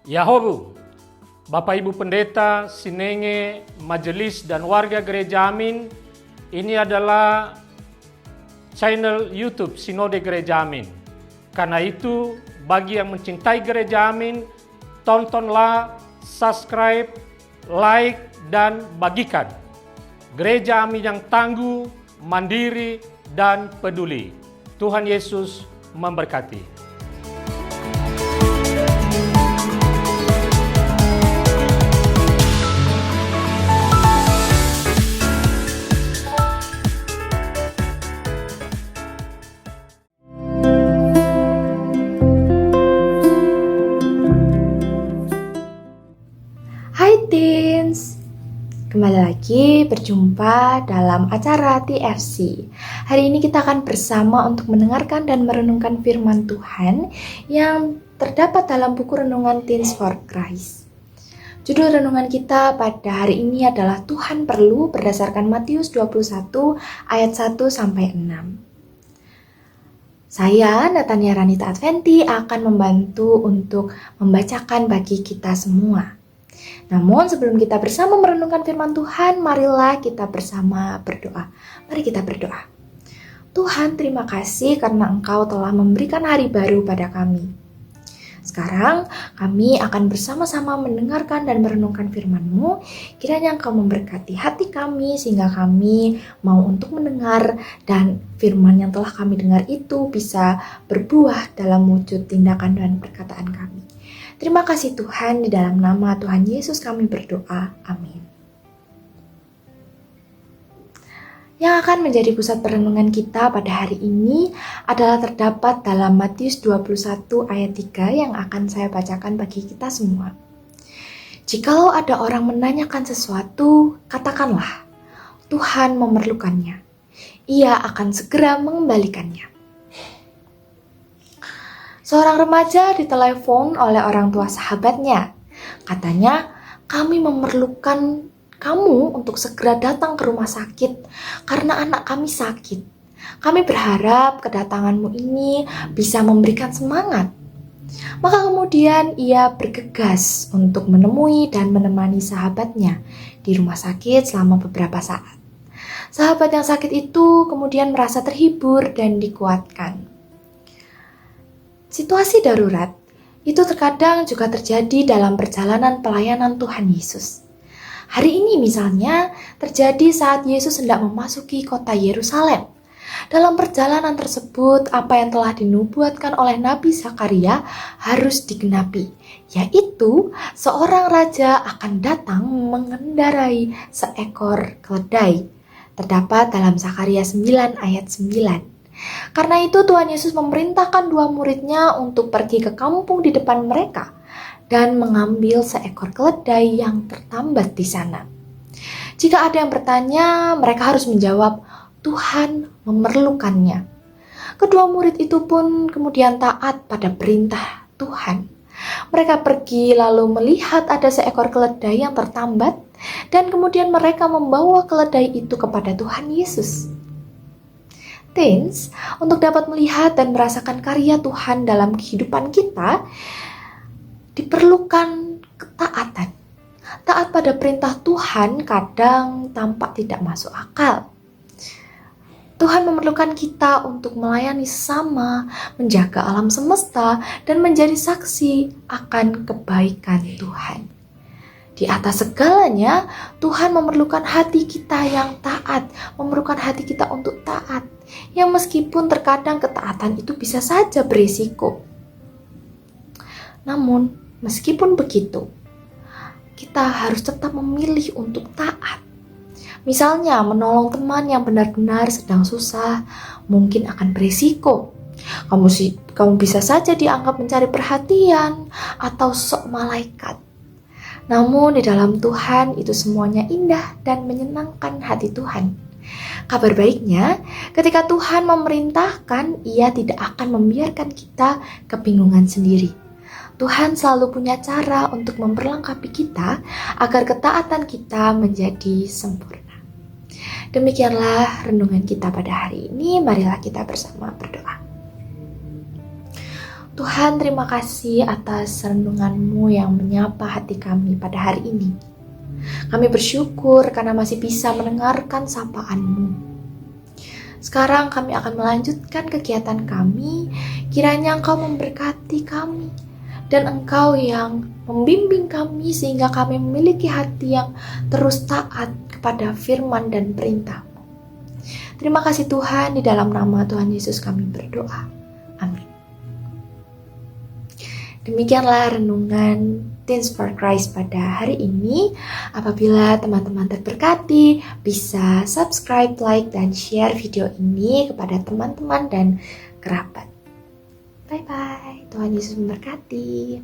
Yahobu, Bapak Ibu Pendeta, Sinenge, Majelis dan warga Gereja Amin, ini adalah channel YouTube Sinode Gereja Amin. Karena itu, bagi yang mencintai Gereja Amin, tontonlah, subscribe, like, dan bagikan. Gereja Amin yang tangguh, mandiri, dan peduli. Tuhan Yesus memberkati. Hai Teens, kembali lagi berjumpa dalam acara TFC. Hari ini kita akan bersama untuk mendengarkan dan merenungkan firman Tuhan yang terdapat dalam buku renungan Teens for Christ. Judul renungan kita pada hari ini adalah Tuhan Perlu berdasarkan Matius 21 ayat 1-6. Saya, Natania Ranita Adventi, akan membantu untuk membacakan bagi kita semua. Namun sebelum kita bersama merenungkan firman Tuhan, marilah kita bersama berdoa. Mari kita berdoa. Tuhan, terima kasih karena Engkau telah memberikan hari baru pada kami. Sekarang kami akan bersama-sama mendengarkan dan merenungkan firman-Mu. Kiranya Engkau memberkati hati kami sehingga kami mau untuk mendengar dan firman yang telah kami dengar itu bisa berbuah dalam wujud tindakan dan perkataan kami. Terima kasih Tuhan, di dalam nama Tuhan Yesus kami berdoa. Amin. Yang akan menjadi pusat perenungan kita pada hari ini adalah terdapat dalam Matius 21 ayat 3 yang akan saya bacakan bagi kita semua. Jikalau ada orang menanyakan sesuatu, katakanlah, Tuhan memerlukannya. Ia akan segera mengembalikannya. Seorang remaja ditelepon oleh orang tua sahabatnya. Katanya, kami memerlukan kamu untuk segera datang ke rumah sakit karena anak kami sakit. Kami berharap kedatanganmu ini bisa memberikan semangat. Maka kemudian ia bergegas untuk menemui dan menemani sahabatnya di rumah sakit selama beberapa saat. Sahabat yang sakit itu kemudian merasa terhibur dan dikuatkan. Situasi darurat itu terkadang juga terjadi dalam perjalanan pelayanan Tuhan Yesus. Hari ini misalnya terjadi saat Yesus hendak memasuki kota Yerusalem. Dalam perjalanan tersebut, apa yang telah dinubuatkan oleh Nabi Zakaria harus digenapi, yaitu seorang raja akan datang mengendarai seekor keledai. Terdapat dalam Zakaria 9 ayat 9. Karena itu Tuhan Yesus memerintahkan dua muridnya untuk pergi ke kampung di depan mereka dan mengambil seekor keledai yang tertambat di sana. Jika ada yang bertanya, mereka harus menjawab, Tuhan memerlukannya. Kedua murid itu pun kemudian taat pada perintah Tuhan. Mereka pergi lalu melihat ada seekor keledai yang tertambat dan kemudian mereka membawa keledai itu kepada Tuhan Yesus. Teens, untuk dapat melihat dan merasakan karya Tuhan dalam kehidupan kita, diperlukan ketaatan. Taat pada perintah Tuhan kadang tampak tidak masuk akal. Tuhan memerlukan kita untuk melayani sesama, menjaga alam semesta, dan menjadi saksi akan kebaikan Tuhan. Di atas segalanya, Tuhan memerlukan hati kita yang taat, memerlukan hati kita untuk taat, yang meskipun terkadang ketaatan itu bisa saja berisiko. Namun, meskipun begitu, kita harus tetap memilih untuk taat. Misalnya, menolong teman yang benar-benar sedang susah, mungkin akan berisiko. Kamu bisa saja dianggap mencari perhatian atau sok malaikat. Namun di dalam Tuhan itu semuanya indah dan menyenangkan hati Tuhan. Kabar baiknya, ketika Tuhan memerintahkan, Ia tidak akan membiarkan kita kebingungan sendiri. Tuhan selalu punya cara untuk memperlengkapi kita agar ketaatan kita menjadi sempurna. Demikianlah renungan kita pada hari ini. Marilah kita bersama berdoa. Tuhan, terima kasih atas renungan-Mu yang menyapa hati kami pada hari ini. Kami bersyukur karena masih bisa mendengarkan sapaan-Mu. Sekarang kami akan melanjutkan kegiatan kami, kiranya Engkau memberkati kami, dan Engkau yang membimbing kami sehingga kami memiliki hati yang terus taat kepada firman dan perintah-Mu. Terima kasih Tuhan, di dalam nama Tuhan Yesus kami berdoa. Amin. Demikianlah renungan Teens for Christ pada hari ini. Apabila teman-teman terberkati, bisa subscribe, like, dan share video ini kepada teman-teman dan kerabat. Bye-bye. Tuhan Yesus memberkati.